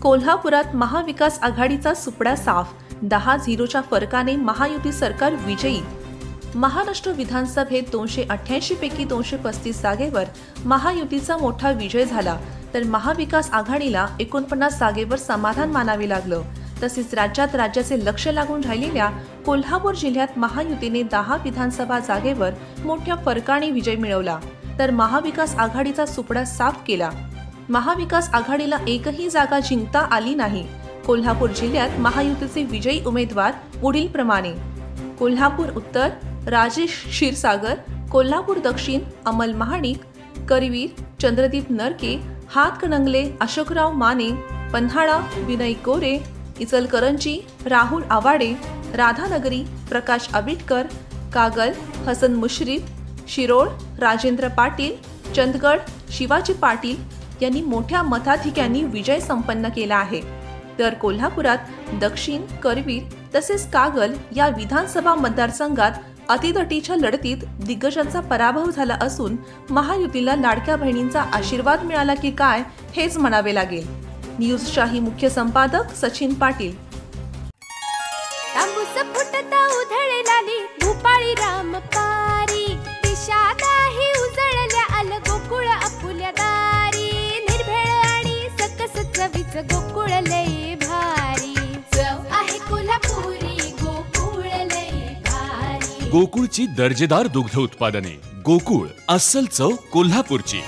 कोल्हापुरात महाविकास आघाडीचा सुपडा साफ, 10-0च्या फरकाने महायुती सरकार विजयी। महाराष्ट्र विधानसभेत 288 पैकी 235 जागेवर महायुतीचा मोठा विजय झाला, तर महाविकास आघाडीला 49 जागेवर समाधान मानावे लागलं। तसेच राज्यात राज्याचे लक्ष लागून राहिलेल्या कोल्हापूर जिल्ह्यात महायुतीने 10 विधानसभा जागेवर मोठ्या फरकाने विजय मिळवला, तर महाविकास आघाडीचा सुपडा साफ केला। महाविकास आघाडीला एकही जागा जिंकता आली नाही। कोल्हापूर जिल्ह्यात महायुतीचे विजयी उमेदवार पुढील प्रमाणे: कोल्हापूर उत्तर राजेश क्षीरसागर, कोल्हापूर दक्षिण अमल महाडिक, करवीर चंद्रदीप नरके, हातकणंगले अशोकराव माने, पन्हाळा विनय गोरे, इचलकरंजी राहुल आवाडे, राधानगरी प्रकाश आबिटकर, कागल हसन मुश्रीफ, शिरोळ राजेंद्र पाटील, चंदगड शिवाजी पाटील यांनी मोठ्या मताधिक्यांनी विजय संपन्न केला आहे। तर कोल्हापुरात दक्षिण, करवीर तसेच कागल या विधानसभा मतदारसंघात अतितटीच्या लढतीत दिग्गजांचा पराभव झाला असून महायुतीला लाडक्या बहिणींचा आशीर्वाद मिळाला की काय हेच म्हणावे लागेल। न्यूजशाही मुख्य संपादक सचिन पाटील। भूपाळी रामपारी दिशादाही उजळल्या आल गोकुळ आपुल्या दारी, निर्भेळ आणि सकस चवीच गोकुळ लय भारी, चव आहे कोल्हापुरी गोकुळ लय भारी। गोकुळची दर्जेदार दुग्ध उत्पादने, गोकुळ अस्सल चव कोल्हापूरची।